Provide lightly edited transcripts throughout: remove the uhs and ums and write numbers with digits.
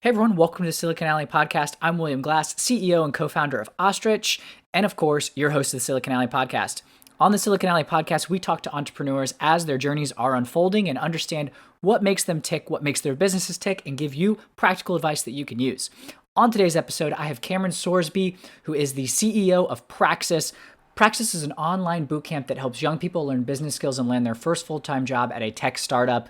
Hey everyone, welcome to the Silicon Alley Podcast. I'm William Glass, CEO and co-founder of Ostrich, and of course, your host of the Silicon Alley Podcast. On the Silicon Alley Podcast, we talk to entrepreneurs as their journeys are unfolding and understand what makes them tick, what makes their businesses tick, and give you practical advice that you can use. On today's episode, I have Cameron Sorsby, who is the CEO of Praxis. Praxis is an online bootcamp that helps young people learn business skills and land their first full-time job at a tech startup.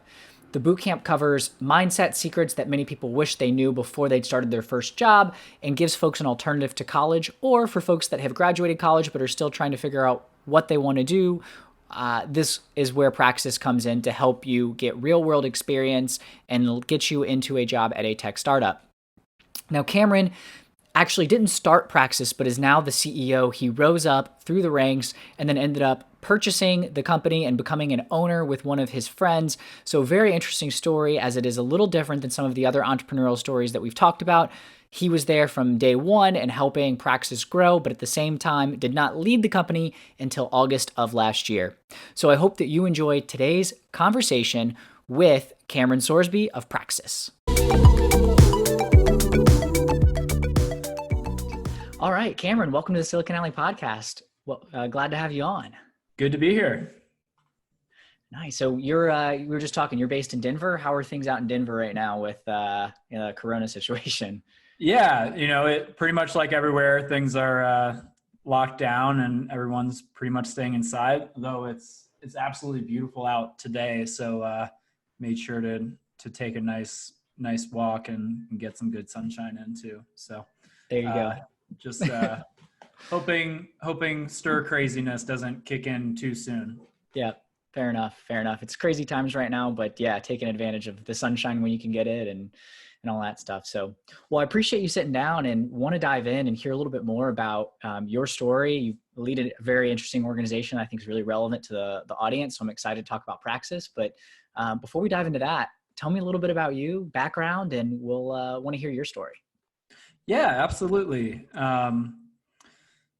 The bootcamp covers mindset secrets that many people wish they knew before they'd started their first job and gives folks an alternative to college, or for folks that have graduated college but are still trying to figure out what they want to do. This is where Praxis comes in to help you get real world experience and get you into a job at a tech startup. Now, Cameron actually didn't start Praxis, but is now the CEO. He rose up through the ranks and then ended up purchasing the company and becoming an owner with one of his friends. So very interesting story, as it is a little different than some of the other entrepreneurial stories that we've talked about. He was there from day one and helping Praxis grow, but at the same time did not lead the company until August of last year. So I hope that you enjoy today's conversation with Cameron Sorsby of Praxis. All right, Cameron, welcome to the Silicon Alley Podcast. Well, glad to have you on. Good to be here. Nice. So we were just talking, you're based in Denver. How are things out in Denver right now with the Corona situation? Yeah, it pretty much like everywhere, things are locked down and everyone's pretty much staying inside, though it's absolutely beautiful out today. So made sure to take a nice walk and get some good sunshine in too. So there you go. Just hoping stir craziness doesn't kick in too soon. Yeah, fair enough. It's crazy times right now, but yeah, taking advantage of the sunshine when you can get it and all that stuff. So, well, I appreciate you sitting down and want to dive in and hear a little bit more about your story. You lead a very interesting organization I think is really relevant to the audience. So I'm excited to talk about Praxis. But before we dive into that, tell me a little bit about you, background, and we'll want to hear your story. Yeah, absolutely.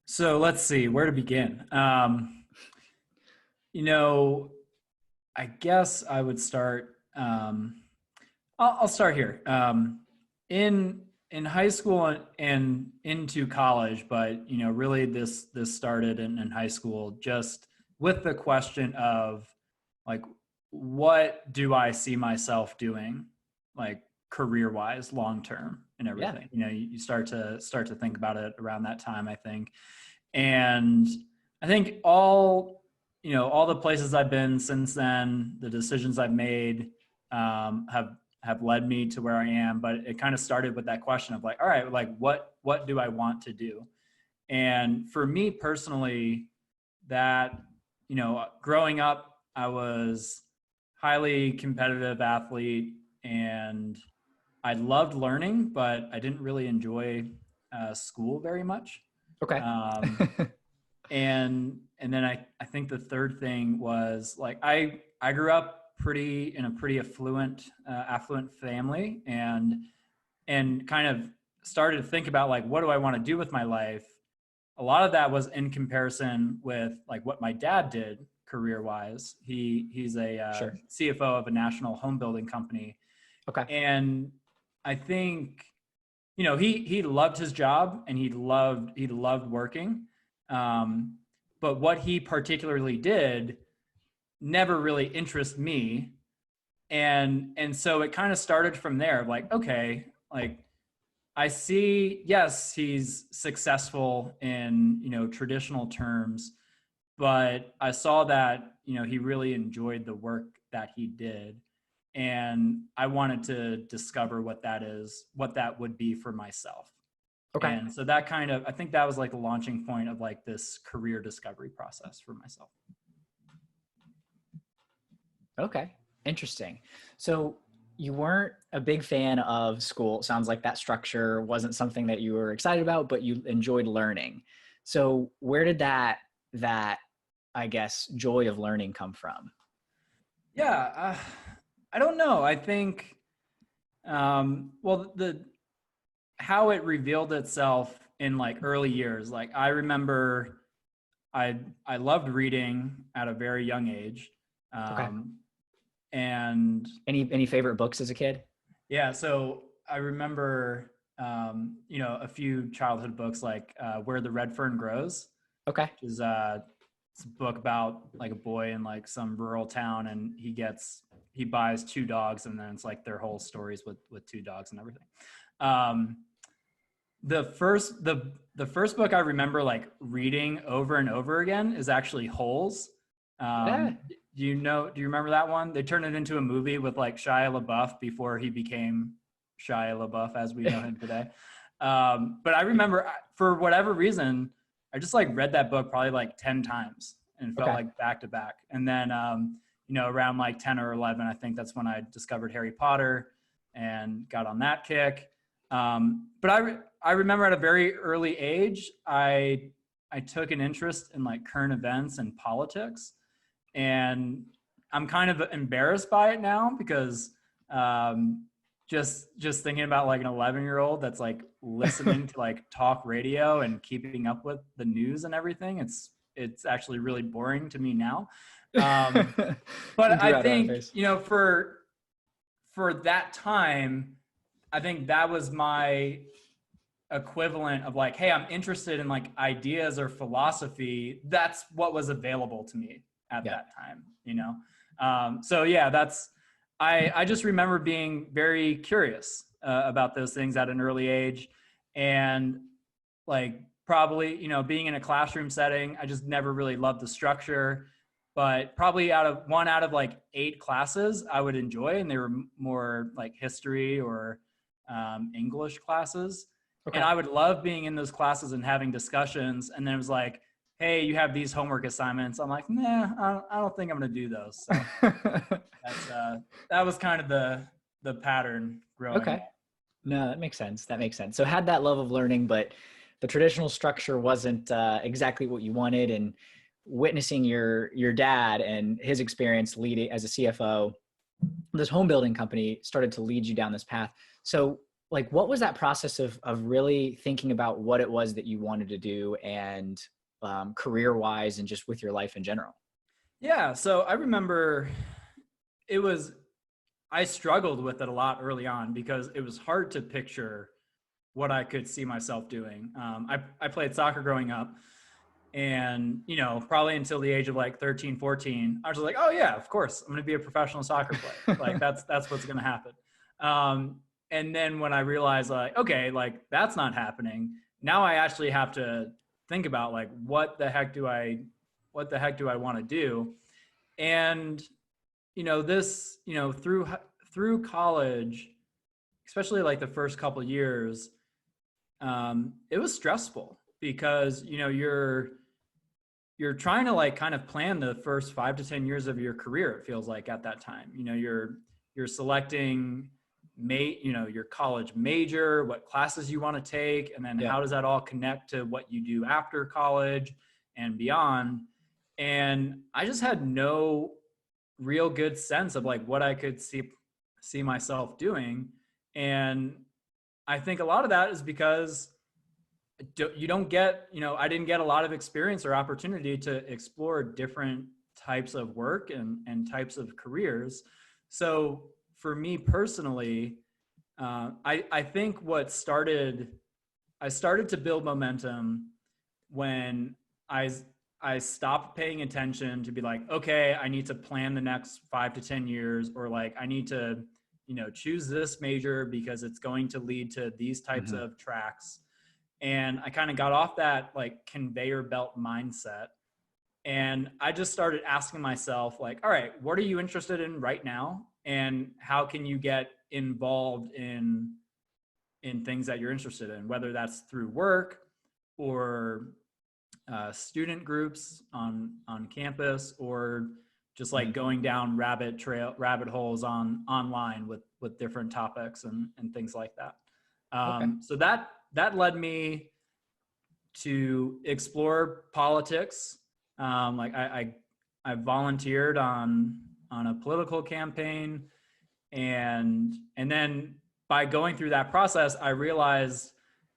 So let's see where to begin. I guess I would start. I'll start here. In high school and into college, but really this started in high school, just with the question of like, what do I see myself doing, like career-wise, long-term, and everything. Yeah. You start to think about it around that time, I think. And I think all the places I've been since then, the decisions I've made have led me to where I am. But it kind of started with that question of like, all right, like what do I want to do? And for me personally, that, growing up, I was highly competitive athlete and I loved learning, but I didn't really enjoy school very much. Okay. And then I think the third thing was like I grew up in a pretty affluent family and kind of started to think about like, what do I want to do with my life? A lot of that was in comparison with like what my dad did career wise. He's a Sure. CFO of a national home building company. Okay. And I think, he loved his job and he loved working. But what he particularly did never really interested me. And so it kind of started from there, like, okay, like I see, yes, he's successful in, traditional terms, but I saw that, he really enjoyed the work that he did. And I wanted to discover what that would be for myself. Okay. And so that I think that was like the launching point of like this career discovery process for myself. Okay. Interesting. So you weren't a big fan of school. It sounds like that structure wasn't something that you were excited about, but you enjoyed learning. So where did that I guess, joy of learning come from? Yeah. I don't know. I think, how it revealed itself in like early years. Like I remember I loved reading at a very young age. Okay. And any favorite books as a kid? yeah, so I remember, a few childhood books like Where the Red Fern Grows, Okay. which is it's a book about like a boy in like some rural town, and he buys two dogs, and then it's like their whole stories with two dogs and everything. Um, the first book I remember like reading over and over again is actually Holes. Yeah. Do you remember that one? They turned it into a movie with like Shia LaBeouf before he became Shia LaBeouf as we know him today. But I remember for whatever reason, I just like read that book probably like 10 times and felt Okay. like back to back. And then, around like 10 or 11, I think that's when I discovered Harry Potter and got on that kick. But I remember at a very early age, I took an interest in like current events and politics, and I'm kind of embarrassed by it now because just thinking about like an 11-year-old that's like listening to like talk radio and keeping up with the news and everything, it's actually really boring to me now. But You grew I out of that think phase. for that time, I think that was my equivalent of like, hey, I'm interested in like ideas or philosophy. That's what was available to me at Yeah. that time. So yeah, I just remember being very curious about those things at an early age, and like probably being in a classroom setting, I just never really loved the structure. But probably out of like 8 classes I would enjoy, and they were more like history or English classes. And Okay. I would love being in those classes and having discussions. And then it was like, hey, you have these homework assignments. I'm like, nah, I don't think I'm going to do those. So that was kind of the pattern growing Okay. up. No, that makes sense. That makes sense. So had that love of learning, but the traditional structure wasn't exactly what you wanted. And witnessing your dad and his experience leading as a CFO, this home building company started to lead you down this path. So like, what was that process of really thinking about what it was that you wanted to do and career wise and just with your life in general? Yeah. So I remember it was, I struggled with it a lot early on because it was hard to picture what I could see myself doing. I played soccer growing up, and probably until the age of like 13, 14, I was just like, oh yeah, of course I'm going to be a professional soccer player. Like that's what's going to happen. And then when I realized like, okay, like that's not happening, now I actually have to think about like what the heck do I want to do. And this through college, especially like the first couple years, it was stressful because you're trying to like kind of plan the first 5 to 10 years of your career. It feels like at that time, you're selecting your college major, what classes you want to take, and then Yeah. how does that all connect to what you do after college and beyond. And I just had no real good sense of like what I could see myself doing. And I think a lot of that is because you don't get, I didn't get a lot of experience or opportunity to explore different types of work and types of careers. So for me personally, I think I started to build momentum when I stopped paying attention to be like, okay, I need to plan the next 5 to 10 years, or like I need to, choose this major because it's going to lead to these types Mm-hmm. of tracks. And I kind of got off that like conveyor belt mindset. And I just started asking myself, like, all right, what are you interested in right now? And how can you get involved in things that you're interested in, whether that's through work or student groups on campus, or just like Mm-hmm. going down rabbit holes online with different topics and things like that. Okay. So that led me to explore politics. Like I volunteered on a political campaign, and then by going through that process, I realized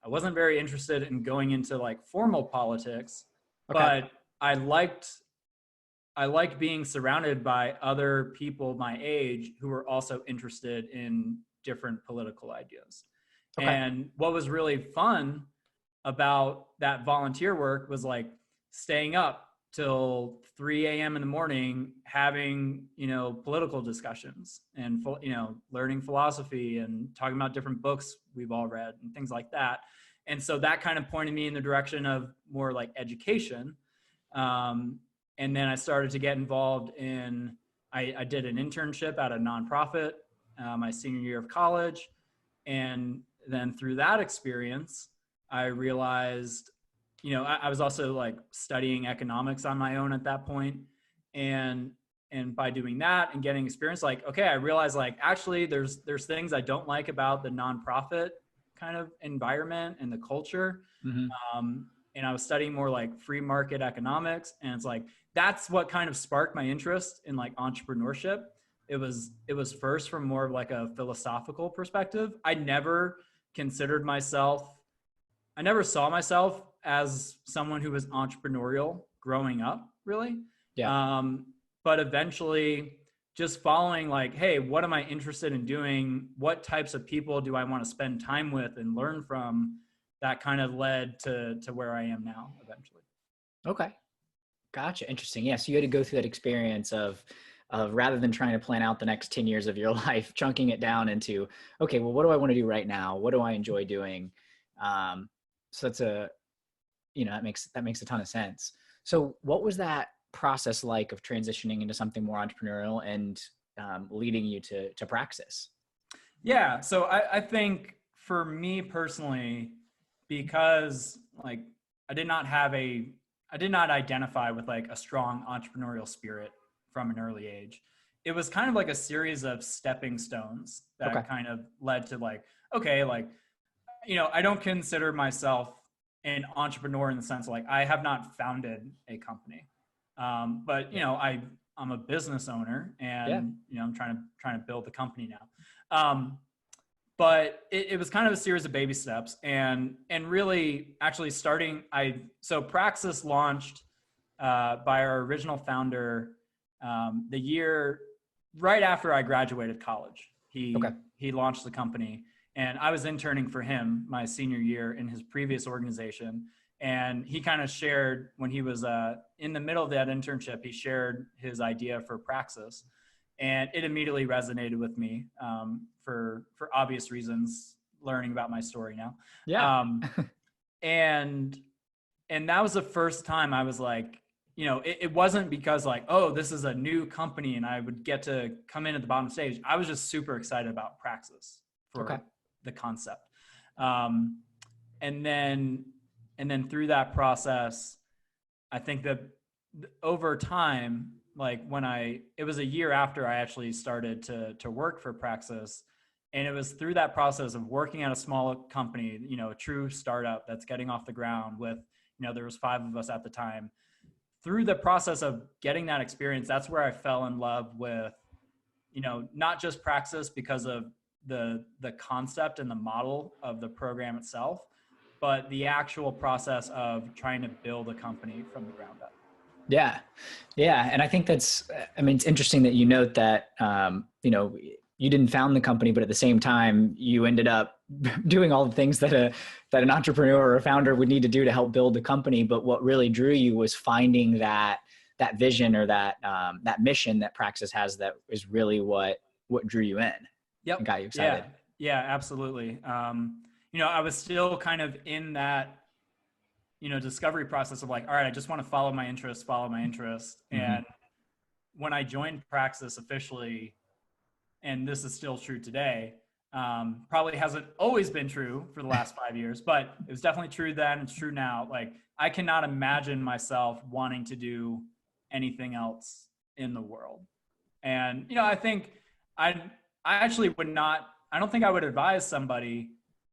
I wasn't very interested in going into like formal politics, Okay. but I liked being surrounded by other people my age who were also interested in different political ideas. Okay. And what was really fun about that volunteer work was like staying up till 3 a.m. in the morning, having, political discussions and, learning philosophy and talking about different books we've all read and things like that. And so that kind of pointed me in the direction of more like education. And then I started to get involved in, I did an internship at a nonprofit my senior year of college. And then through that experience, I realized, I was also like studying economics on my own at that point. And by doing that and getting experience, like, okay, I realized like, actually there's things I don't like about the nonprofit kind of environment and the culture. Mm-hmm. And I was studying more like free market economics. And it's like, that's what kind of sparked my interest in like entrepreneurship. It was first from more of like a philosophical perspective. I never saw myself as someone who was entrepreneurial growing up, really. Yeah. But eventually just following like, hey, what am I interested in doing? What types of people do I want to spend time with and learn from? That kind of led to where I am now eventually. Okay. Gotcha. Interesting. Yeah. So you had to go through that experience of rather than trying to plan out the next 10 years of your life, chunking it down into, okay, well, what do I want to do right now? What do I enjoy doing? So that's that makes a ton of sense. So what was that process like of transitioning into something more entrepreneurial and leading you to Praxis? Yeah. So I think for me personally, because like I did not identify with like a strong entrepreneurial spirit from an early age. It was kind of like a series of stepping stones that kind of led to like, okay, like, I don't consider myself an entrepreneur in the sense of like, I have not founded a company. But I'm a business owner and, I'm trying to build the company now. But it was kind of a series of baby steps and really actually so Praxis launched by our original founder the year right after I graduated college. He launched the company and I was interning for him my senior year in his previous organization. And he kind of shared when he was in the middle of that internship, he shared his idea for Praxis. And it immediately resonated with me for obvious reasons, learning about my story now. Yeah. And that was the first time I was like, it wasn't because like, oh, this is a new company and I would get to come in at the bottom stage. I was just super excited about Praxis for the concept. And then through that process, I think that over time, like it was a year after I actually started to work for Praxis. And it was through that process of working at a small company, a true startup that's getting off the ground with, there was 5 of us at the time. Through the process of getting that experience, that's where I fell in love with, not just Praxis because of the concept and the model of the program itself, but the actual process of trying to build a company from the ground up. Yeah. Yeah. And I think it's interesting that you note that, you didn't found the company, but at the same time, you ended up doing all the things that an entrepreneur or a founder would need to do to help build the company. But what really drew you was finding that vision or that mission that Praxis has that is really what drew you in. Yep. And got you excited. Yeah, absolutely. I was still kind of in that, discovery process of like, all right, I just want to follow my interest. Mm-hmm. And when I joined Praxis officially, and this is still true today, probably hasn't always been true for the last 5 years, but it was definitely true then. It's true now. like I cannot imagine myself wanting to do anything else in the world. And, I think I actually I don't think I would advise somebody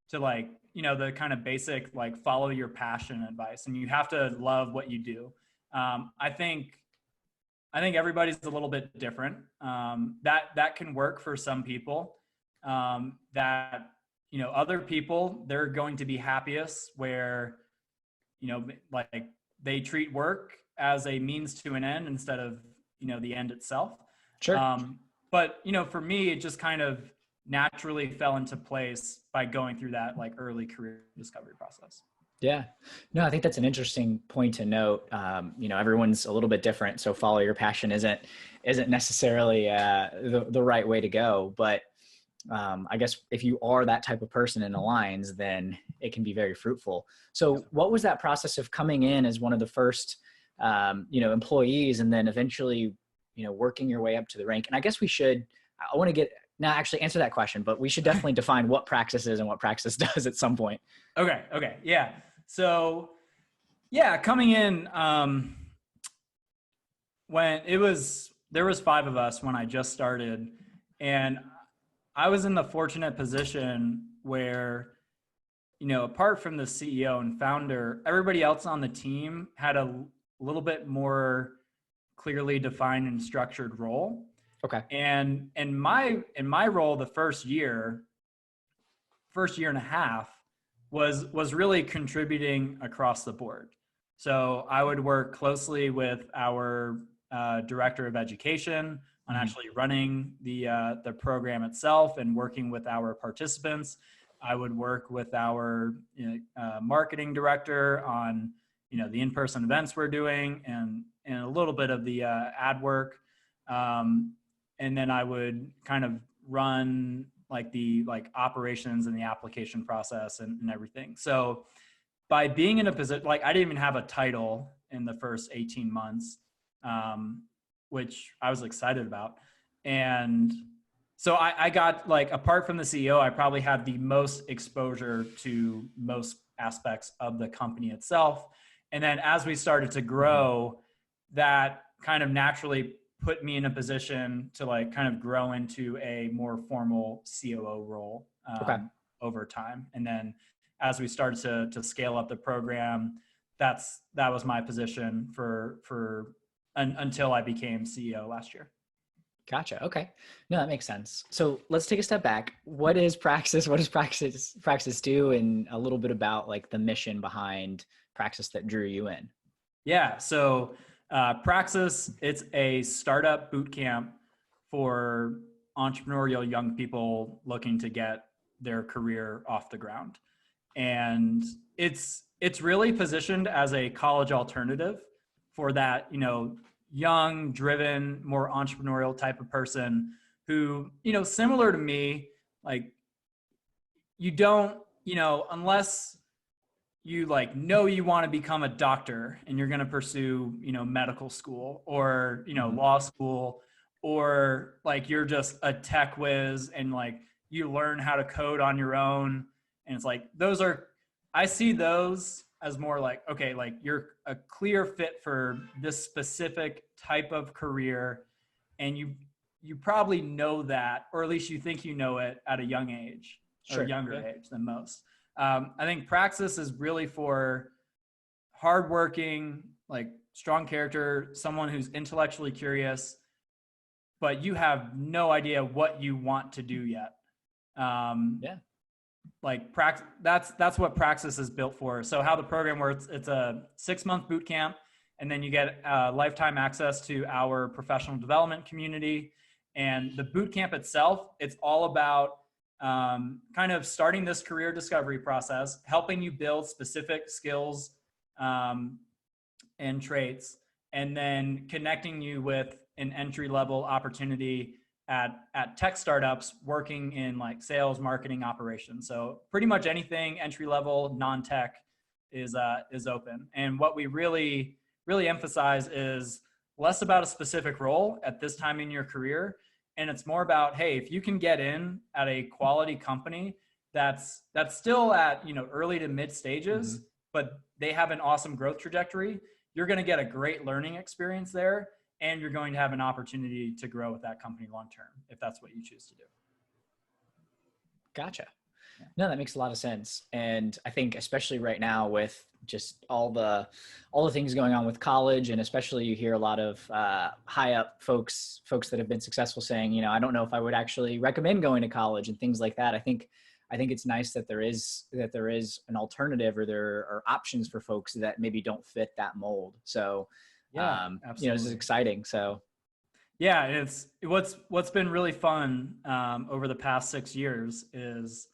to like, the kind of basic, like follow your passion advice, and you have to love what you do. I think everybody's a little bit different. That can work for some people. That, other people, they're going to be happiest where, like they treat work as a means to an end instead of, the end itself. Sure. But, for me, it just kind of, naturally fell into place by going through that like early career discovery process. Yeah, no, I think that's an interesting point to note. Everyone's a little bit different, so follow your passion isn't necessarily the right way to go. But I guess if you are that type of person and aligns, then it can be very fruitful. So, what was that process of coming in as one of the first, employees, and then eventually, working your way up to the rank? And I guess I want to get now actually answer that question, but we should definitely define what Praxis is and what Praxis does at some point. Okay. Yeah. So yeah, coming in, when there was 5 of us when I just started, and I was in the fortunate position where, apart from the CEO and founder, everybody else on the team had a little bit more clearly defined and structured role. Okay. And in my role, the first year and a half was really contributing across the board. So I would work closely with our director of education on actually running the program itself and working with our participants. I would work with our marketing director on the in-person events we're doing and a little bit of the ad work, and then I would kind of run the operations and the application process and everything. So by being in a position, I didn't even have a title in the first 18 months, which I was excited about. And so I got apart from the CEO, I probably had the most exposure to most aspects of the company itself. And then as we started to grow, that kind of naturally put me in a position to kind of grow into a more formal COO role over time. And then as we started to scale up the program, that was my position until I became CEO last year. Gotcha. Okay. No, that makes sense. So let's take a step back. What is Praxis? What does Praxis do? And a little bit about the mission behind Praxis that drew you in. Yeah. So Praxis, it's a startup bootcamp for entrepreneurial young people looking to get their career off the ground. And it's really positioned as a college alternative for that, young, driven, more entrepreneurial type of person who, similar to me, you don't, unless you you want to become a doctor and you're going to pursue, medical school or, law school, or you're just a tech whiz and you learn how to code on your own. And it's I see those as more okay, you're a clear fit for this specific type of career. And you probably know that, or at least you think you know it at a young age or younger age than most. I think Praxis is really for hardworking, strong character, someone who's intellectually curious, but you have no idea what you want to do yet. That's what Praxis is built for. So how the program works, it's a 6-month boot camp, and then you get lifetime access to our professional development community. And the boot camp itself, it's all about kind of starting this career discovery process, helping you build specific skills and traits, and then connecting you with an entry-level opportunity at tech startups working in sales, marketing, operations. So pretty much anything entry-level, non-tech is open. And what we really, really emphasize is less about a specific role at this time in your career. And it's more about, hey, if you can get in at a quality company that's still at, early to mid stages, but they have an awesome growth trajectory, you're going to get a great learning experience there. And you're going to have an opportunity to grow with that company long-term, if that's what you choose to do. Gotcha. No, that makes a lot of sense. And I think especially right now with just all the things going on with college, and especially you hear a lot of high up folks that have been successful saying, I don't know if I would actually recommend going to college and things like that. I think it's nice that there is an alternative, or there are options for folks that maybe don't fit that mold. So absolutely. This is exciting. So Yeah, it's what's been really fun over the past 6 years is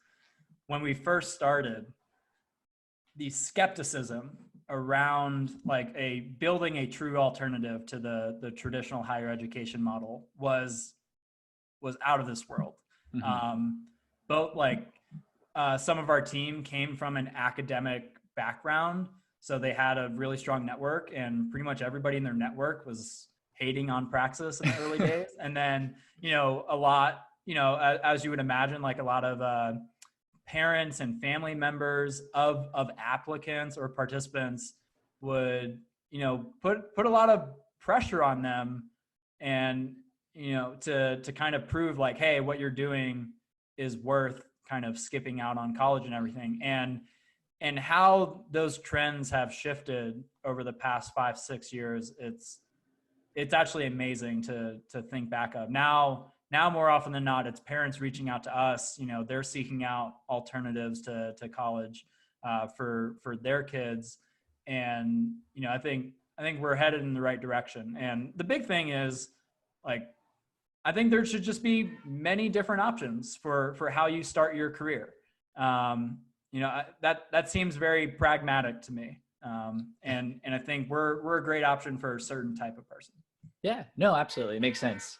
when we first started, the skepticism around like a building a true alternative to the traditional higher education model was out of this world. Mm-hmm. Both like some of our team came from an academic background, so they had a really strong network, and pretty much everybody in their network was hating on Praxis in the early days. And then, a lot, as you would imagine, like a lot of parents and family members of applicants or participants would, put a lot of pressure on them, and to kind of prove like, hey, what you're doing is worth kind of skipping out on college and everything. And how those trends have shifted over the past 5-6 years, it's actually amazing to think back of. Now more often than not, it's parents reaching out to us. They're seeking out alternatives to college for their kids. And I think we're headed in the right direction. And the big thing is, like, I think there should just be many different options for how you start your career. That seems very pragmatic to me. And I think we're a great option for a certain type of person. Yeah, no, absolutely. It makes sense.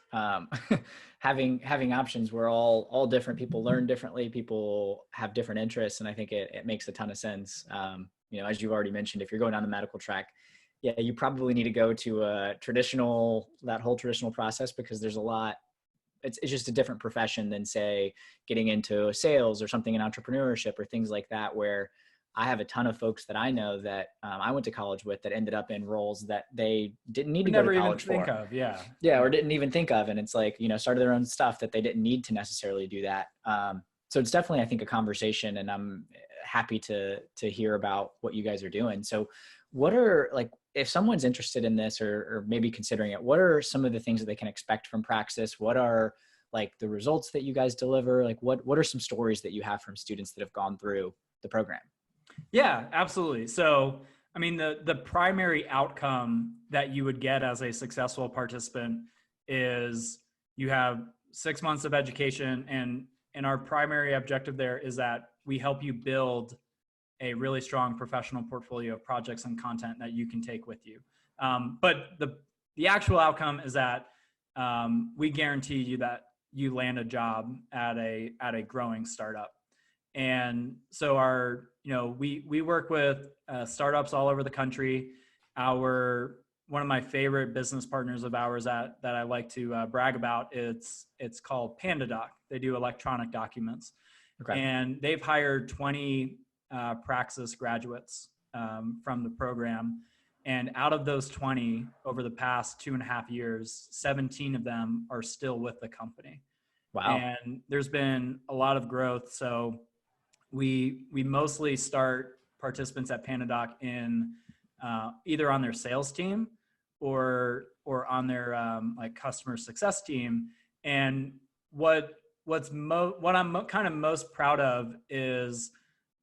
Having options, we're all different. People learn differently. People have different interests. And I think it makes a ton of sense. As you've already mentioned, if you're going down the medical track, yeah, you probably need to go to that whole traditional process, because there's a lot, it's just a different profession than, say, getting into sales or something in entrepreneurship or things like that, where I have a ton of folks that I know that I went to college with that ended up in roles that they didn't need to go to college for. Never even think of, yeah. Yeah, or didn't even think of. And it's like, started their own stuff that they didn't need to necessarily do that. So it's definitely, I think, a conversation, and I'm happy to hear about what you guys are doing. So what are, like, if someone's interested in this or maybe considering it, what are some of the things that they can expect from Praxis? What are like the results that you guys deliver? Like what are some stories that you have from students that have gone through the program? Yeah, absolutely. So, I mean, the primary outcome that you would get as a successful participant is you have 6 months of education, and our primary objective there is that we help you build a really strong professional portfolio of projects and content that you can take with you. But the actual outcome is that we guarantee you that you land a job at a growing startup. And so we work with startups all over the country. One of my favorite business partners of ours that I like to brag about, it's called PandaDoc. They do electronic documents. Okay. And they've hired 20 Praxis graduates from the program. And out of those 20, over the past 2.5 years, 17 of them are still with the company. Wow. And there's been a lot of growth. So we mostly start participants at PandaDoc in either on their sales team or on their like customer success team. And what I'm kind of most proud of is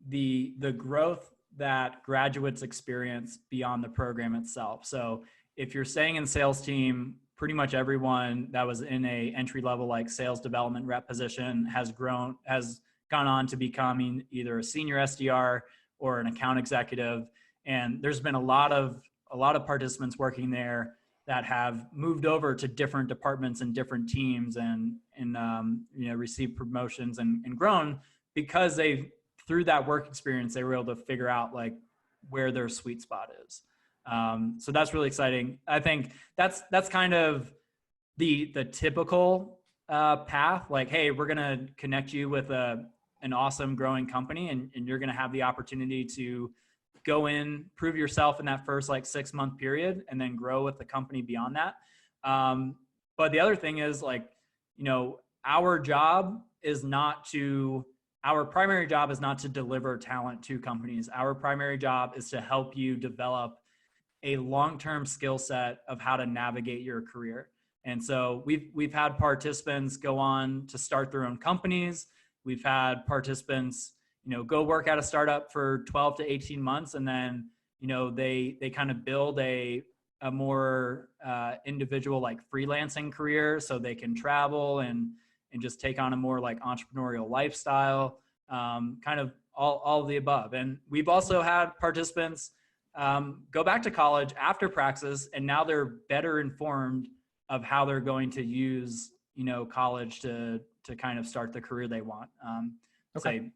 the growth that graduates experience beyond the program itself. So if you're staying in sales team, pretty much everyone that was in a entry level like sales development rep position has gone on to becoming either a senior SDR or an account executive. And there's been a lot of participants working there that have moved over to different departments and different teams and received promotions and grown because through that work experience, they were able to figure out like where their sweet spot is. So that's really exciting. I think that's kind of the typical path. Like, hey, we're going to connect you with an awesome growing company, and you're going to have the opportunity to go in, prove yourself in that first like 6-month period, and then grow with the company beyond that. But the other thing is like, our primary job is not to deliver talent to companies. Our primary job is to help you develop a long-term skill set of how to navigate your career. And so we've had participants go on to start their own companies. We've had participants, go work at a startup for 12 to 18 months, and then, they kind of build a a more individual like freelancing career, so they can travel and just take on a more like entrepreneurial lifestyle, kind of all of the above. And we've also had participants go back to college after Praxis, and now they're better informed of how they're going to use, college to kind of start the career they want. Say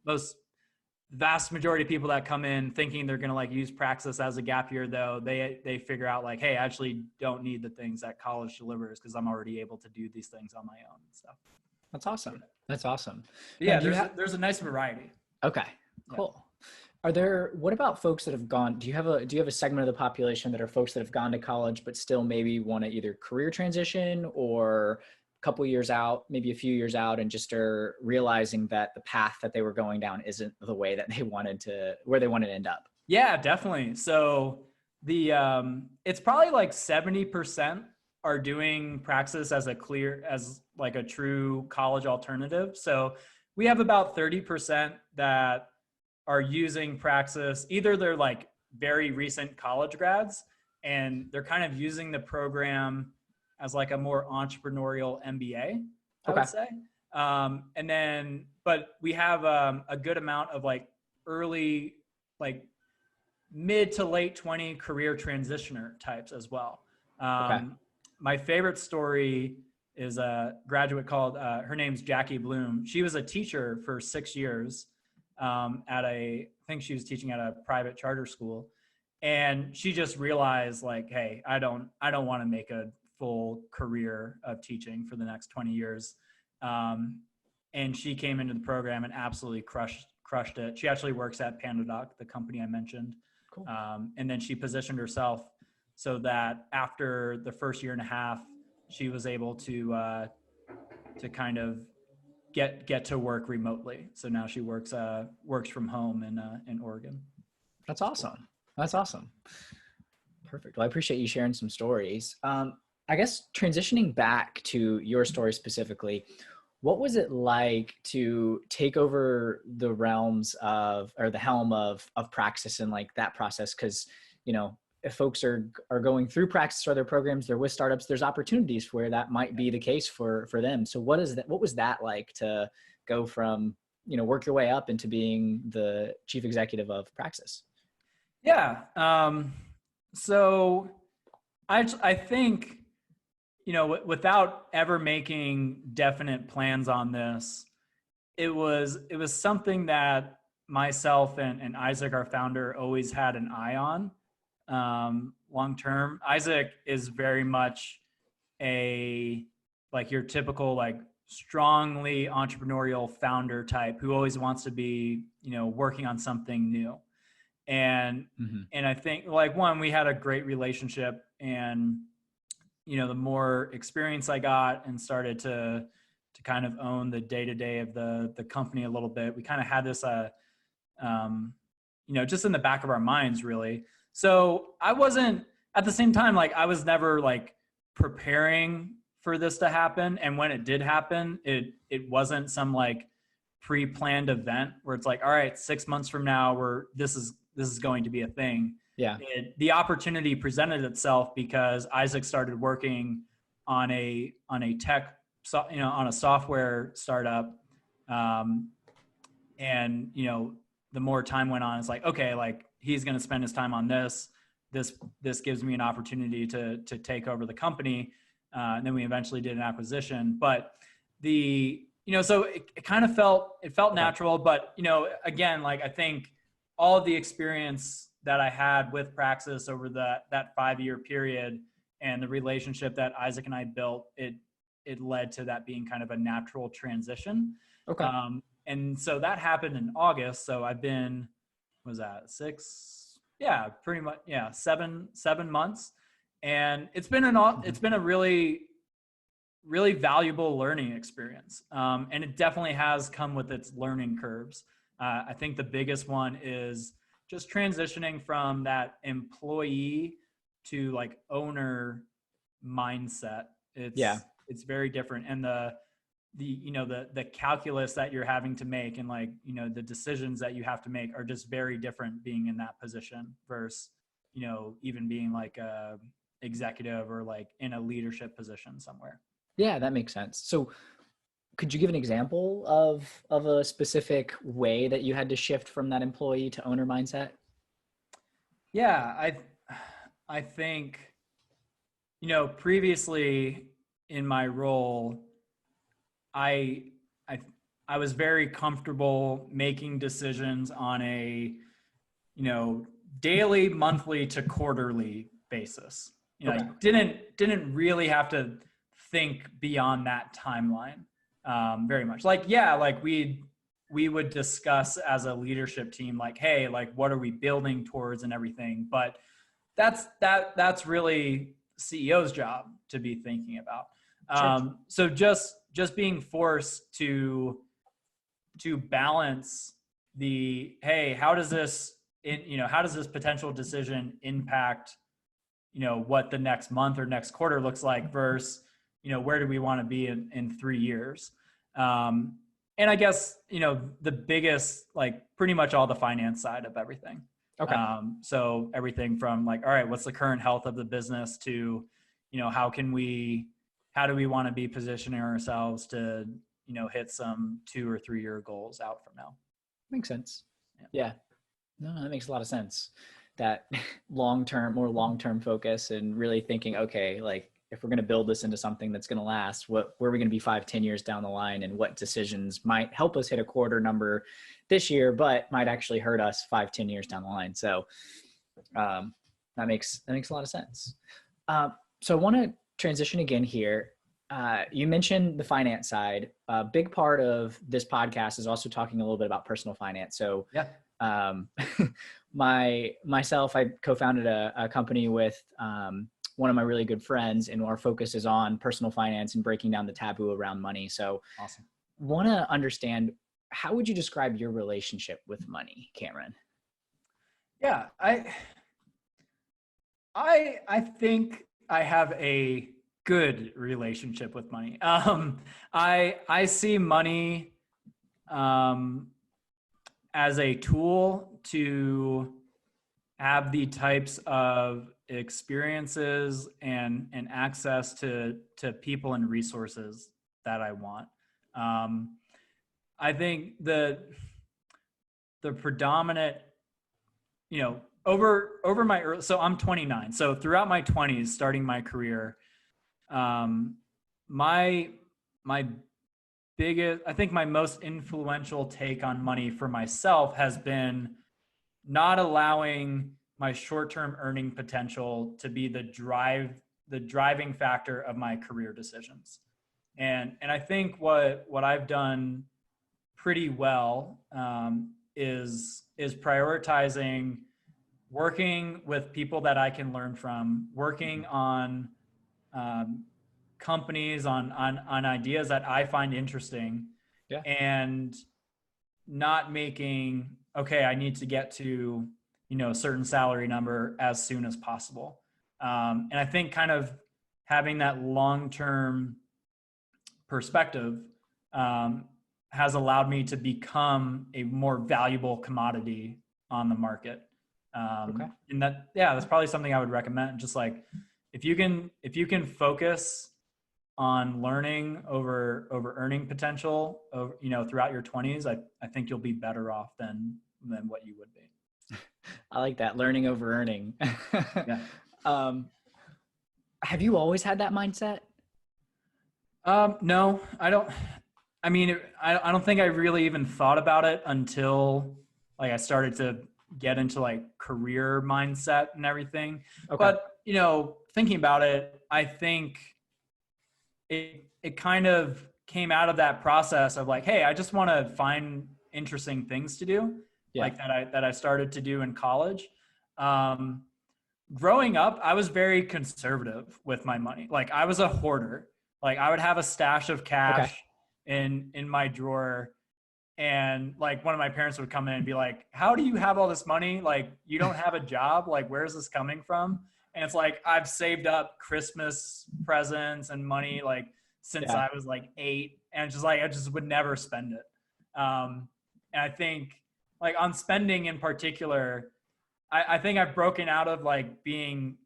vast majority of people that come in thinking they're going to like use Praxis as a gap year, though, they figure out like, hey, I actually don't need the things that college delivers because I'm already able to do these things on my own and stuff. That's awesome. That's awesome. Yeah, there's a nice variety. Okay, cool. Yeah. What about folks that have gone, do you have a segment of the population that are folks that have gone to college, but still maybe want to either career transition or a couple years out, maybe a few years out, and just are realizing that the path that they were going down isn't the way that they wanted to, where they wanted to end up? Yeah, definitely. So it's probably like 70% are doing Praxis as like a true college alternative. So we have about 30% that are using Praxis. Either they're like very recent college grads and they're kind of using the program as like a more entrepreneurial MBA, I would say. And then, but we have a good amount of like early, like mid to late 20 career transitioner types as well. My favorite story is a graduate called, her name's Jackie Bloom. She was a teacher for 6 years I think she was teaching at a private charter school. And she just realized like, hey, I don't want to make a full career of teaching for the next 20 years. And she came into the program and absolutely crushed it. She actually works at PandaDoc, the company I mentioned. Cool. And then she positioned herself so that after the first year and a half, she was able to kind of get to work remotely. So now she works from home in Oregon. That's awesome. That's awesome. Perfect. Well, I appreciate you sharing some stories. I guess transitioning back to your story specifically, what was it like to take over the realms of, or the helm of Praxis and like that process? Because, if folks are going through Praxis or other programs, they're with startups, there's opportunities where that might be the case for them. So what was that like to go from, work your way up into being the chief executive of Praxis? Yeah. So I think, without ever making definite plans on this, it was something that myself and Isaac, our founder, always had an eye on. Long term. Isaac is very much like your typical, like strongly entrepreneurial founder type who always wants to be, working on something new. And, and I think like we had a great relationship, and, the more experience I got and started to kind of own the day-to-day of the company a little bit, we kind of had this, just in the back of our minds, really. So I wasn't, at the same time, like I was never like preparing for this to happen. And when it did happen, it wasn't some like pre-planned event where it's like, all right, 6 months from now, this is going to be a thing. Yeah. The opportunity presented itself because Isaac started working on a tech, on a software startup. And, the more time went on, it's like, okay, like he's going to spend his time on this. This gives me an opportunity to take over the company. And then we eventually did an acquisition, but so it kind of felt natural, but, again, like I think all of the experience that I had with Praxis over that 5-year period and the relationship that Isaac and I built, it led to that being kind of a natural transition. Okay. And so that happened in August. So I've been, what was that, 6? Yeah, pretty much. Yeah. 7 months. And it's been a really, really valuable learning experience. And it definitely has come with its learning curves. I think the biggest one is just transitioning from that employee to like owner mindset. It's very different. And the calculus that you're having to make and like, the decisions that you have to make are just very different being in that position versus, even being like a executive or like in a leadership position somewhere. Yeah, that makes sense. So could you give an example of a specific way that you had to shift from that employee to owner mindset? Yeah, I think, previously in my role, I I I was very comfortable making decisions on a, daily, monthly to quarterly basis. I Okay. didn't really have to think beyond that timeline very much. Like, yeah, like we would discuss as a leadership team, like, hey, like what are we building towards and everything. But that's really CEO's job to be thinking about. Sure. So just being forced to balance the, hey, how does this potential decision impact what the next month or next quarter looks like versus where do we want to be in 3 years. And I guess the biggest, like pretty much all the finance side of everything. Okay. So everything from like, all right, what's the current health of the business to how do we want to be positioning ourselves to hit some 2 or 3 year goals out from now. Makes sense. Yeah. Yeah. No, that makes a lot of sense. That more long-term focus and really thinking, okay, like if we're going to build this into something that's going to last, where are we going to be 5-10 years down the line, and what decisions might help us hit a quarter number this year, but might actually hurt us 5-10 years down the line. So that makes a lot of sense. So I want to transition again here. You mentioned the finance side. A big part of this podcast is also talking a little bit about personal finance. So yeah. Myself, I co-founded a company with one of my really good friends, and our focus is on personal finance and breaking down the taboo around money. So Awesome. Want to understand, how would you describe your relationship with money, Cameron? Yeah, I think I have a good relationship with money. I see money as a tool to have the types of experiences and access to people and resources that I want. I think the predominant, over my early, so I'm 29. So throughout my 20s, starting my career, my biggest, I think my most influential take on money for myself has been not allowing my short-term earning potential to be the driving factor of my career decisions. And I think what I've done pretty well is prioritizing working with people that I can learn from, working on companies, on ideas that I find interesting, Yeah. and not making, okay, I need to get to a certain salary number as soon as possible. And I think kind of having that long-term perspective has allowed me to become a more valuable commodity on the market. Okay. And that's probably something I would recommend. Just like, if you can focus on learning over earning potential, throughout your 20s, I think you'll be better off than what you would be. I like that, learning over earning. Yeah. Have you always had that mindset? No, I don't. I mean, I don't think I really even thought about it until like I started to get into like career mindset and everything. Okay. But, thinking about it, I think it kind of came out of that process of like, hey, I just want to find interesting things to do. Yeah. Like that I started to do in college. Growing up, I was very conservative with my money. Like, I was a hoarder. Like, I would have a stash of cash in my drawer, and like one of my parents would come in and be like, how do you have all this money? Like, you don't have a job. Like, where's this coming from? And it's like, I've saved up Christmas presents and money like since I was like 8, and it's just like I just would never spend it. And I think like on spending in particular, I think I've broken out of like being,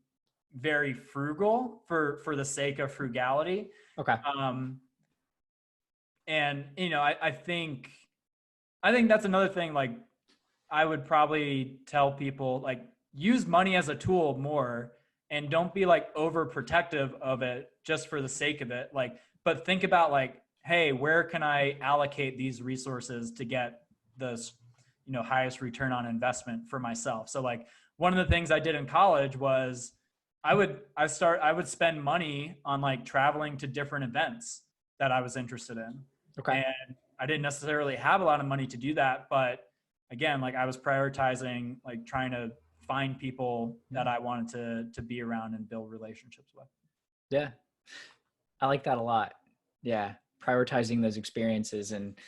very frugal for the sake of frugality. Okay. And I think that's another thing. Like, I would probably tell people, like, use money as a tool more, and don't be like overprotective of it just for the sake of it. Like, but think about like, hey, where can I allocate these resources to get the highest return on investment for myself? So like, one of the things I did in college was I would spend money on like traveling to different events that I was interested in. Okay. And I didn't necessarily have a lot of money to do that, but again, like, I was prioritizing like trying to find people that I wanted to be around and build relationships with. Yeah. I like that a lot. Yeah. Prioritizing those experiences. And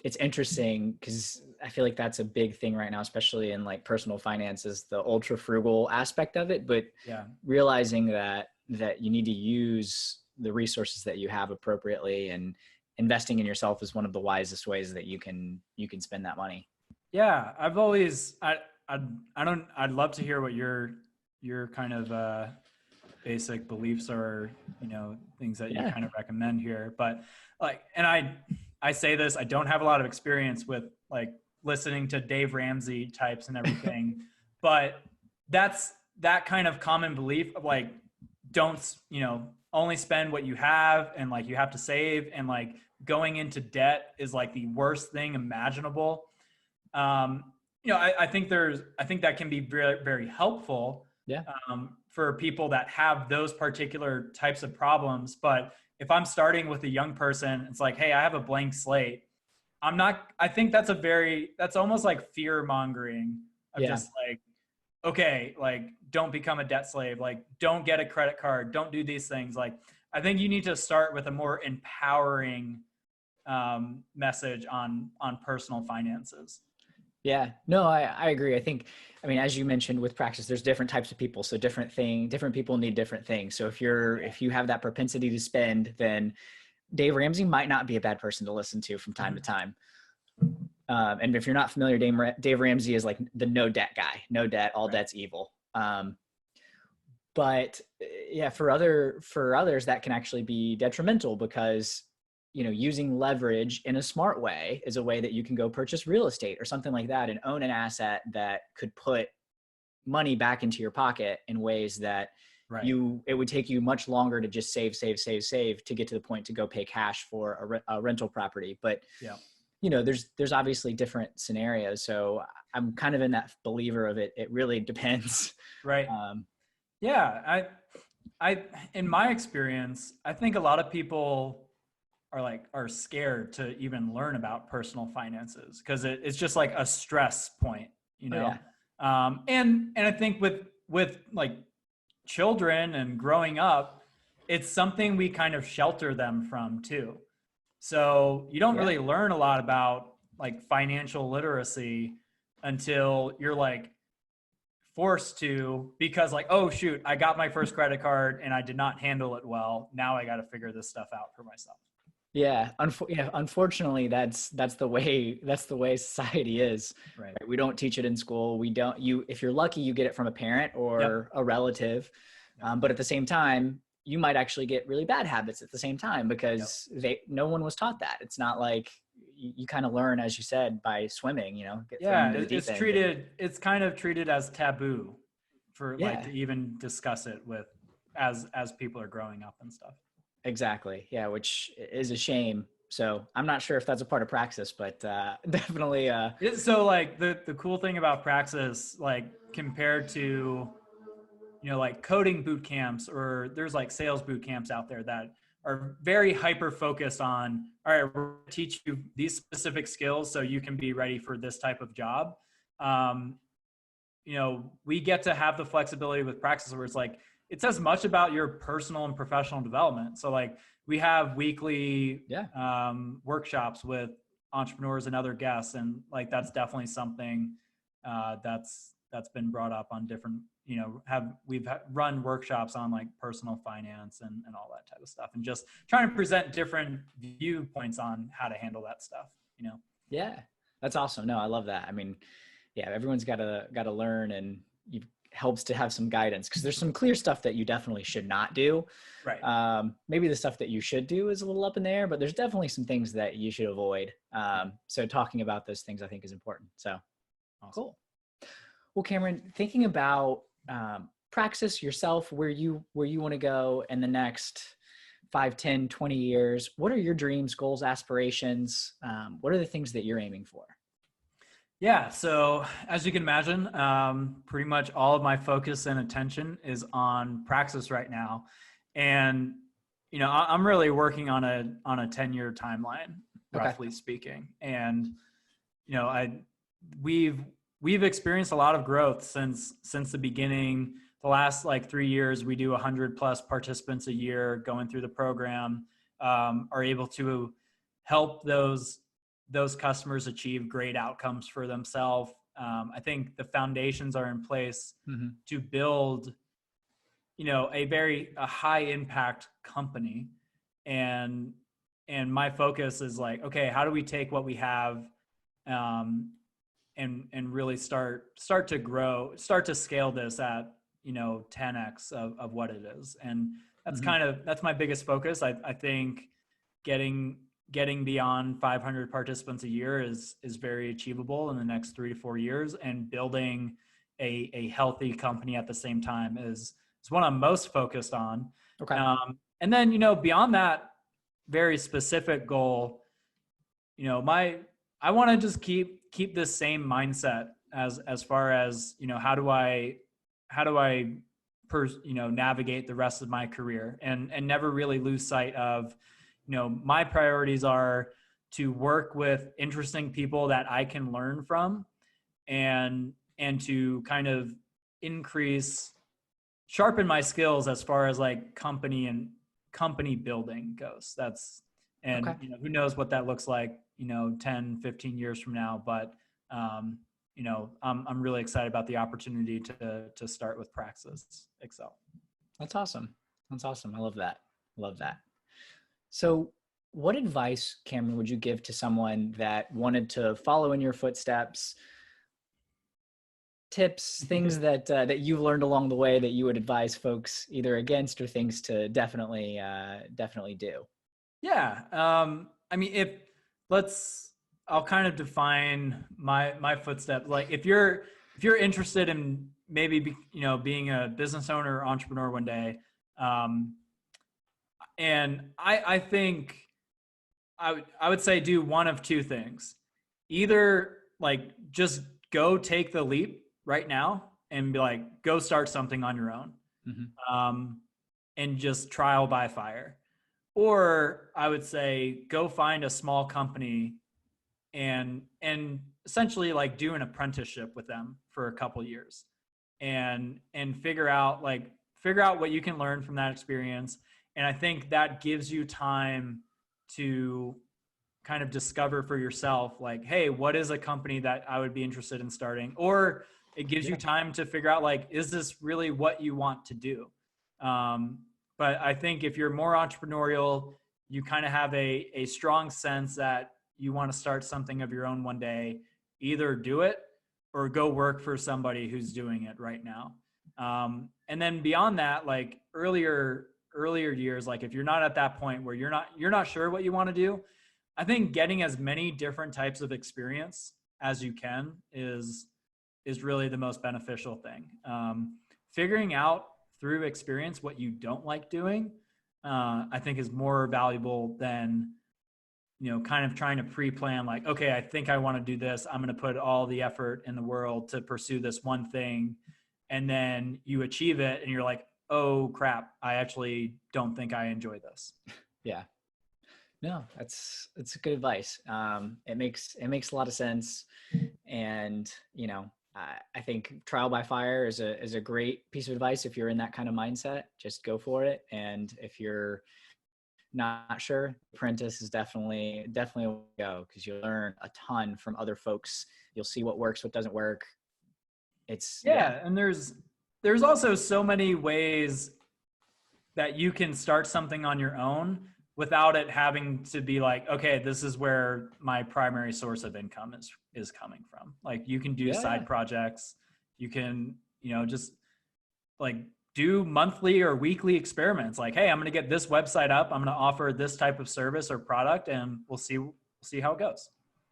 it's interesting because I feel like that's a big thing right now, especially in like personal finances, the ultra frugal aspect of it, but Yeah. realizing that you need to use the resources that you have appropriately, and investing in yourself is one of the wisest ways that you can spend that money. Yeah. I'd love to hear what your kind of basic beliefs are, things that you kind of recommend here. But like, and I say this, I don't have a lot of experience with like listening to Dave Ramsey types and everything, but that's that kind of common belief of like, don't, only spend what you have, and like you have to save, and like going into debt is like the worst thing imaginable. I think that can be very, very helpful. Yeah. For people that have those particular types of problems. But if I'm starting with a young person, it's like, hey, I have a blank slate. I think that's almost like fear mongering of just like, okay, like, don't become a debt slave. Like, don't get a credit card. Don't do these things. Like, I think you need to start with a more empowering message on personal finances. Yeah, no, I agree. I mean, as you mentioned with Praxis, there's different types of people. So different people need different things. So if you have that propensity to spend, then Dave Ramsey might not be a bad person to listen to from time to time. And if you're not familiar, Dave Ramsey is like the no debt guy. No debt, all debt's evil. But yeah, for others that can actually be detrimental, because using leverage in a smart way is a way that you can go purchase real estate or something like that and own an asset that could put money back into your pocket in ways that it would take you much longer to just save to get to the point to go pay cash for a rental property. But there's obviously different scenarios. So I'm kind of in that believer of it. It really depends. Right. Yeah. I, in my experience, I think a lot of people are scared to even learn about personal finances because it's just like a stress point, and I think with like children and growing up, it's something we kind of shelter them from too. So you don't really learn a lot about like financial literacy until you're like forced to, because like, oh shoot, I got my first credit card and I did not handle it well. Now I got to figure this stuff out for myself. Yeah. Unfortunately, that's the way society is. Right. We don't teach it in school. If you're lucky, you get it from a parent or a relative. But at the same time, you might actually get really bad habits at the same time because no one was taught that. It's not like you kind of learn, as you said, by swimming, it's kind of treated as taboo for like to even discuss it with as people are growing up and stuff. Exactly. Yeah. Which is a shame. So I'm not sure if that's a part of Praxis, but definitely. So like the cool thing about Praxis, like compared to, like coding boot camps, or there's like sales boot camps out there that are very hyper focused on, all right, we're going to teach you these specific skills so you can be ready for this type of job. We get to have the flexibility with Praxis where it's like, it's as much about your personal and professional development. So like we have weekly workshops with entrepreneurs and other guests. And like, that's definitely something that's been brought up on different, we've run workshops on like personal finance and all that type of stuff, and just trying to present different viewpoints on how to handle that stuff, Yeah, that's awesome. No, I love that. I mean, yeah, everyone's got to learn, and helps to have some guidance, because there's some clear stuff that you definitely should not do. Right. Maybe the stuff that you should do is a little up in the air, but there's definitely some things that you should avoid. So talking about those things, I think, is important. So Awesome. Cool. Well, Cameron, thinking about Praxis, yourself, where you want to go in the next 5, 10, 20 years, what are your dreams, goals, aspirations? What are the things that you're aiming for? Yeah, so as you can imagine, pretty much all of my focus and attention is on Praxis right now. And, you know, I'm really working on a 10-year timeline, roughly speaking. And, you know, we've experienced a lot of growth since the beginning. The last like 3 years, we do 100+ participants a year going through the program, are able to help those customers achieve great outcomes for themselves. I think the foundations are in place to build, you know, a high impact company. And my focus is like, okay, how do we take what we have, and really start to grow, start to scale this at, you know, 10x of what it is. And that's that's my biggest focus. I think getting beyond 500 participants a year is very achievable in the next 3 to 4 years, and building a healthy company at the same time is what I'm most focused on. Okay. And then, you know, beyond that very specific goal, you know, I want to just keep this same mindset as far as, you know, how do I navigate the rest of my career, and never really lose sight of, you know, my priorities are to work with interesting people that I can learn from, and to kind of sharpen my skills as far as like company building goes. You know, who knows what that looks like, you know, 10, 15 years from now, but you know, I'm really excited about the opportunity to start with Praxis Excel. That's awesome. That's awesome. I love that. Love that. So what advice, Cameron, would you give to someone that wanted to follow in your footsteps? Tips, things that you've learned along the way that you would advise folks either against, or things to definitely do? Yeah. I mean, I'll kind of define my footsteps. Like if you're interested in maybe you know, being a business owner or entrepreneur one day, and I think I would say do one of two things. Either like just go take the leap right now and be like, go start something on your own, and just trial by fire. Or I would say go find a small company and essentially like do an apprenticeship with them for a couple years, and figure out what you can learn from that experience. And I think that gives you time to kind of discover for yourself, like, hey, what is a company that I would be interested in starting? Or it gives you time to figure out, like, is this really what you want to do? But I think if you're more entrepreneurial, you kind of have a strong sense that you want to start something of your own one day, either do it or go work for somebody who's doing it right now. And then beyond that, like earlier years, like if you're not at that point where you're not sure what you want to do, I think getting as many different types of experience as you can is really the most beneficial thing. Figuring out through experience what you don't like doing, I think is more valuable than, you know, kind of trying to pre-plan, like, okay, I think I want to do this. I'm going to put all the effort in the world to pursue this one thing. And then you achieve it and you're like, oh crap, I actually don't think I enjoy this. Yeah. No, it's good advice. It makes a lot of sense. And, you know, I think trial by fire is a great piece of advice. If you're in that kind of mindset, just go for it. And if you're not sure, apprentice is definitely a way to go, because you learn a ton from other folks. You'll see what works, what doesn't work. And there's also so many ways that you can start something on your own without it having to be like, okay, this is where my primary source of income is coming from. Like you can do side projects. You can just like do monthly or weekly experiments. Like, hey, I'm going to get this website up. I'm going to offer this type of service or product, and we'll see how it goes.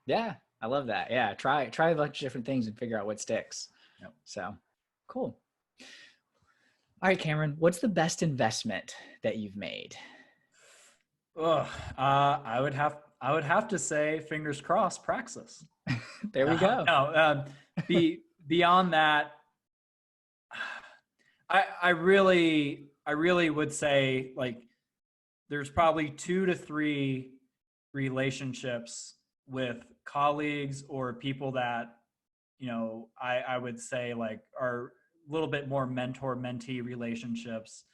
Yeah, I love that. Yeah, try a bunch of different things and figure out what sticks. Yep. So cool. All right, Cameron, what's the best investment that you've made? I would have to say, fingers crossed, Praxis. There we go. No, beyond that, I really would say, like, there's probably 2 to 3 relationships with colleagues or people that, I would say, like, are a little bit more mentor-mentee relationships.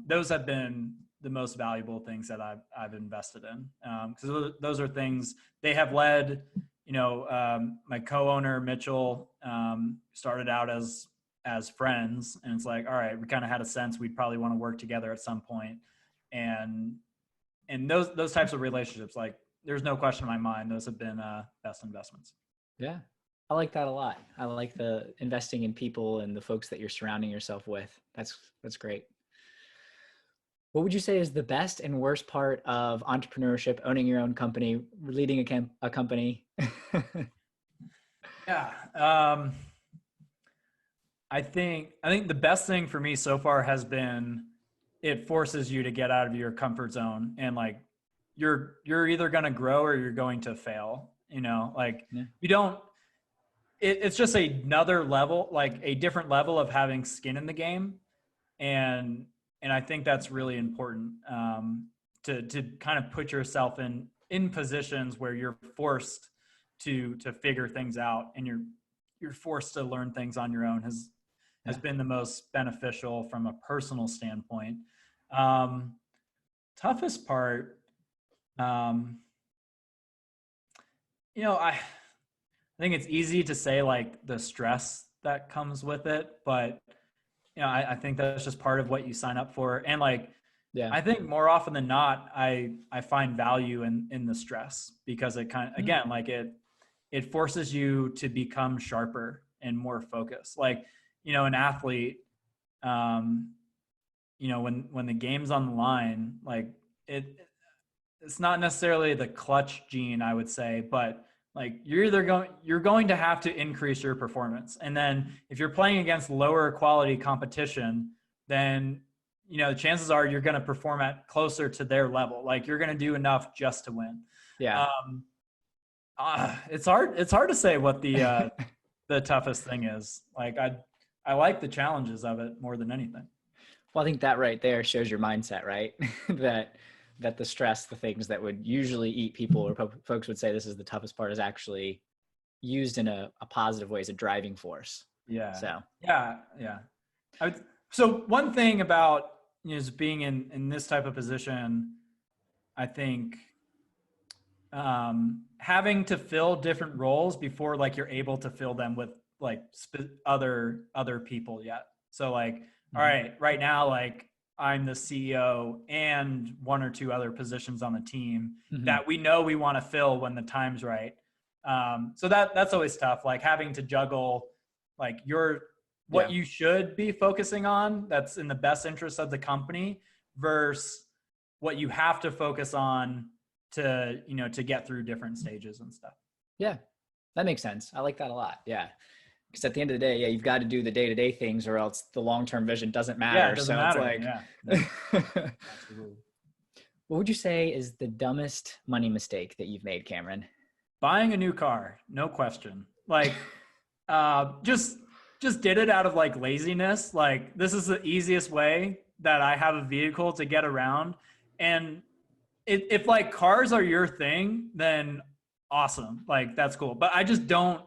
Those have been the most valuable things that I've invested in, because those are things they have led. My co-owner Mitchell started out as friends, and it's like, all right, we kind of had a sense we'd probably want to work together at some point, and those types of relationships, like, there's no question in my mind, those have been best investments. Yeah, I like that a lot. I like the investing in people and the folks that you're surrounding yourself with. That's great. What would you say is the best and worst part of entrepreneurship, owning your own company, leading a company? Yeah. I think the best thing for me so far has been, it forces you to get out of your comfort zone, and, like, you're either going to grow or you're going to fail, like, Yeah. you don't, it's just another level, like a different level of having skin in the game. And I think that's really important, to kind of put yourself in positions where you're forced to figure things out, and you're forced to learn things on your own has been the most beneficial from a personal standpoint. Toughest part, I think it's easy to say, like, the stress that comes with it, but I think that's just part of what you sign up for. And, like, Yeah. I think more often than not, I find value in the stress, because it kind of, again, like, it forces you to become sharper and more focused. Like, an athlete, when the game's on the line, like, it's not necessarily the clutch gene, I would say, but, like, you're going to have to increase your performance. And then if you're playing against lower quality competition, then, the chances are you're going to perform at closer to their level. Like, you're going to do enough just to win. Yeah. It's hard to say what the toughest thing is. Like, I like the challenges of it more than anything. Well, I think that right there shows your mindset, right? that the stress, the things that would usually eat people, or folks would say this is the toughest part, is actually used in a positive way as a driving force. Yeah. So yeah. So one thing about, just being in this type of position, I think, having to fill different roles before, like, you're able to fill them with, like, other people yet. So, like, all right now, like, I'm the CEO and 1 or 2 other positions on the team that we know we want to fill when the time's right. So that's always tough, like, having to juggle, like, what you should be focusing on that's in the best interest of the company versus what you have to focus on to get through different stages and stuff. Yeah, that makes sense. I like that a lot. Yeah. Because at the end of the day, you've got to do the day-to-day things, or else the long-term vision doesn't matter. Yeah, it doesn't matter. It's like, Absolutely. What would you say is the dumbest money mistake that you've made, Cameron? Buying a new car, no question. Like, just did it out of, like, laziness. Like, this is the easiest way that I have a vehicle to get around. And if, like, cars are your thing, then awesome. Like, that's cool. But I just don't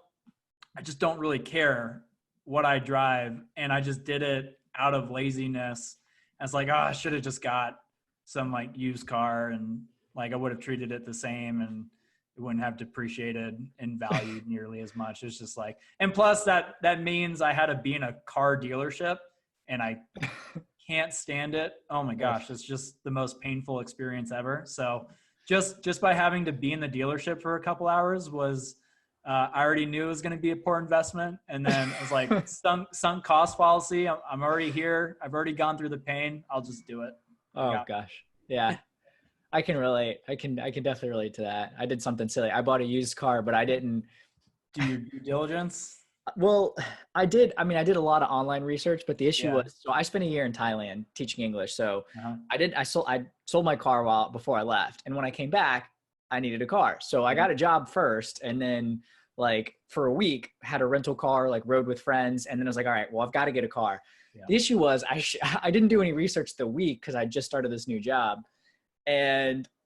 really care what I drive. And I just did it out of laziness. I was like, I should have just got some, like, used car, and, like, I would have treated it the same, and it wouldn't have depreciated and valued nearly as much. It's just like, and plus that means I had to be in a car dealership, and I can't stand it. Oh my gosh. It's just the most painful experience ever. So just by having to be in the dealership for a couple hours was I already knew it was going to be a poor investment. And then I was like, sunk cost fallacy. I'm already here. I've already gone through the pain. I'll just do it. Oh gosh. Yeah. I can relate. I can definitely relate to that. I did something silly. I bought a used car, but I didn't do your due diligence. Well, I did. I mean, I did a lot of online research, but the issue Yeah. was, so I spent a year in Thailand teaching English. So Uh-huh. I sold my car before I left. And when I came back, I needed a car. So I got a job first, and then like for a week had a rental car, like rode with friends. And then I was like, all right, well, I've got to get a car. Yeah. The issue was I didn't do any research the week because I just started this new job.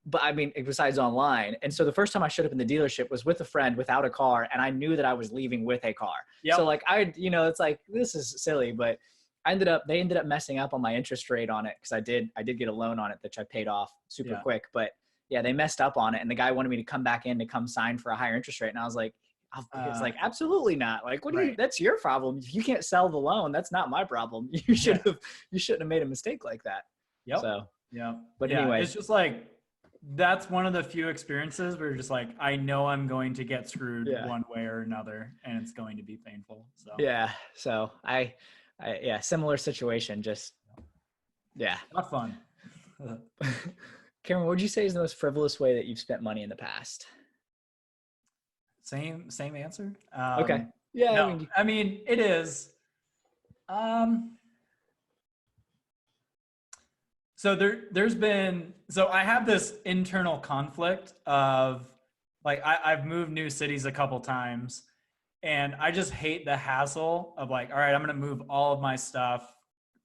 But I mean, besides online. And so the first time I showed up in the dealership was with a friend without a car. And I knew that I was leaving with a car. Yep. So like, it's like, this is silly, but they ended up messing up on my interest rate on it. Cause I did get a loan on it, which I paid off super quick, but yeah, they messed up on it. And the guy wanted me to come back in to come sign for a higher interest rate. And I was like, it's like, absolutely not. Like, what do you, that's your problem. If you can't sell the loan, that's not my problem. You shouldn't have made a mistake like that. Yep. So, yeah. But anyway, it's just like, that's one of the few experiences where you're just like, I know I'm going to get screwed one way or another, and it's going to be painful. So yeah. So I similar situation. Just not fun. Cameron, what would you say is the most frivolous way that you've spent money in the past? Same answer. Okay. Yeah. No, I mean it is. So I have this internal conflict of like, I've moved new cities a couple times, and I just hate the hassle of like, all right, I'm going to move all of my stuff,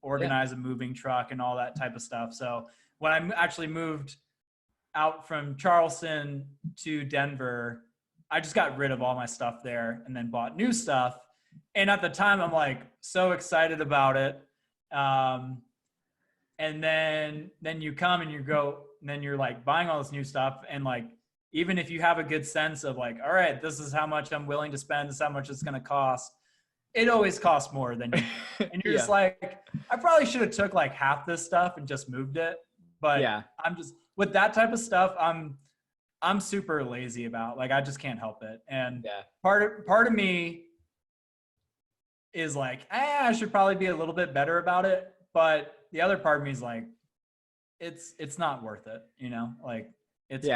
organize a moving truck and all that type of stuff. So when I actually moved out from Charleston to Denver, I just got rid of all my stuff there and then bought new stuff. And at the time I'm like so excited about it. And then you come and and then you're like buying all this new stuff. And like, even if you have a good sense of like, all right, this is how much I'm willing to spend, this is how much it's going to cost, it always costs more than you. And you're just like, I probably should have took like half this stuff and just moved it. But I'm just, with that type of stuff, I'm super lazy about, like, I just can't help it. And part of me is like, I should probably be a little bit better about it. But the other part of me is like, it's not worth it, like it's.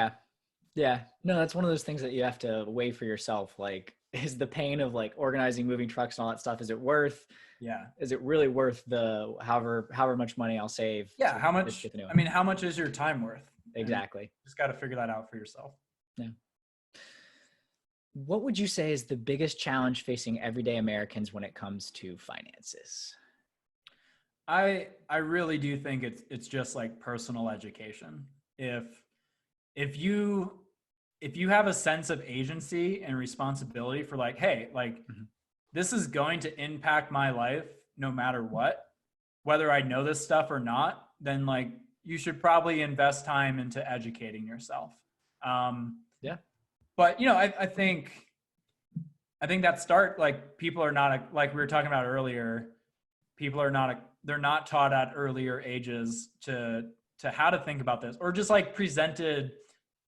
Yeah. No, that's one of those things that you have to weigh for yourself. Like, is the pain of like organizing, moving trucks and all that stuff, is it really worth the, however much money I'll save? Yeah. How much is your time worth? Exactly. And just got to figure that out for yourself. Yeah. What would you say is the biggest challenge facing everyday Americans when it comes to finances? I really do think it's just like personal education. If you have a sense of agency and responsibility for like, hey, like this is going to impact my life no matter what, whether I know this stuff or not, then like you should probably invest time into educating yourself. But I think that like people are not, like we were talking about earlier, they're not taught at earlier ages to how to think about this, or just like presented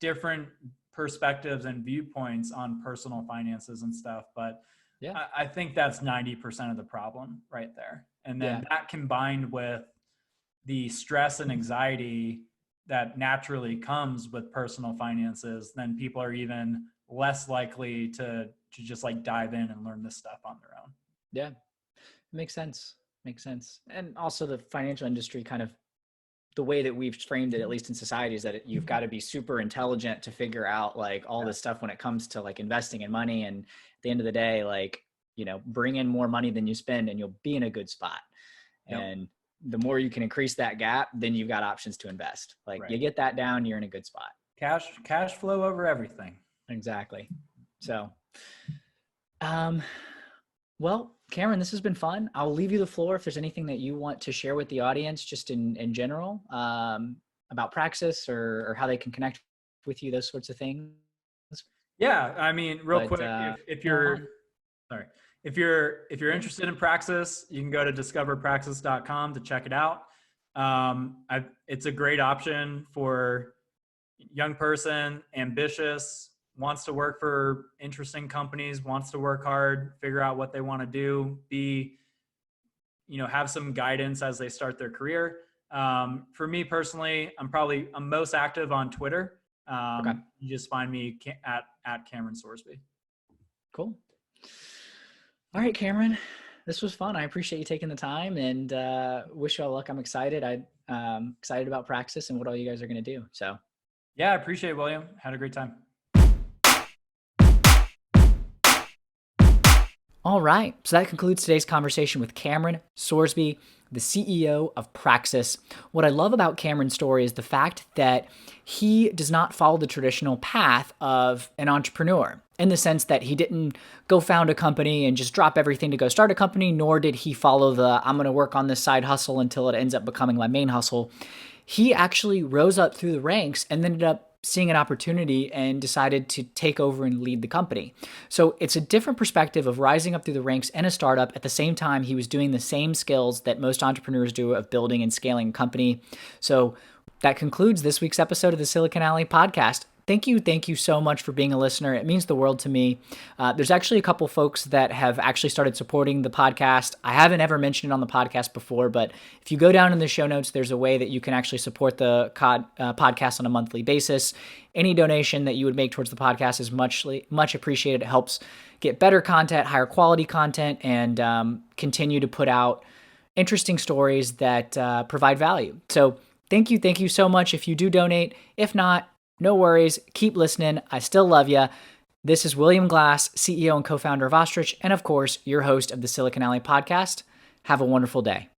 different perspectives and viewpoints on personal finances and stuff. But I think that's 90% of the problem right there. And then that combined with the stress and anxiety that naturally comes with personal finances, then people are even less likely to just like dive in and learn this stuff on their own. Yeah. Makes sense. And also the financial industry, kind of the way that we've framed it, at least in society, is that you've got to be super intelligent to figure out like all this stuff when it comes to like investing in money. And at the end of the day, like, bring in more money than you spend and you'll be in a good spot. And the more you can increase that gap, then you've got options to invest. Like you get that down, you're in a good spot. Cash flow over everything. Exactly. So, well, Cameron, this has been fun. I'll leave you the floor if there's anything that you want to share with the audience, just in general, about Praxis or how they can connect with you, those sorts of things. Yeah. I mean, quick, if you're interested in Praxis, you can go to discoverpraxis.com to check it out. It's a great option for young person, ambitious, wants to work for interesting companies, wants to work hard, figure out what they want to do, have some guidance as they start their career. For me personally, I'm most active on Twitter. Okay. You just find me at Cameron Sorsby. Cool. All right, Cameron, this was fun. I appreciate you taking the time, and wish you all luck. I'm excited. I'm excited about Praxis and what all you guys are going to do. So yeah, I appreciate it, William. Had a great time. all right. So that concludes today's conversation with Cameron Sorsby, the CEO of Praxis. What I love about Cameron's story is the fact that he does not follow the traditional path of an entrepreneur, in the sense that he didn't go found a company and just drop everything to go start a company, nor did he follow I'm going to work on this side hustle until it ends up becoming my main hustle. He actually rose up through the ranks and ended up seeing an opportunity and decided to take over and lead the company. So it's a different perspective of rising up through the ranks in a startup. At the same time, he was doing the same skills that most entrepreneurs do of building and scaling a company. So that concludes this week's episode of the Silicon Alley podcast. Thank you so much for being a listener. It means the world to me. There's actually a couple folks that have actually started supporting the podcast. I haven't ever mentioned it on the podcast before, but if you go down in the show notes, there's a way that you can actually support the podcast on a monthly basis. Any donation that you would make towards the podcast is much appreciated. It helps get better content, higher quality content, and continue to put out interesting stories that provide value. So thank you so much if you do donate. If not, no worries. Keep listening. I still love you. This is William Glass, CEO and co-founder of Ostrich, and of course, your host of the Silicon Alley podcast. Have a wonderful day.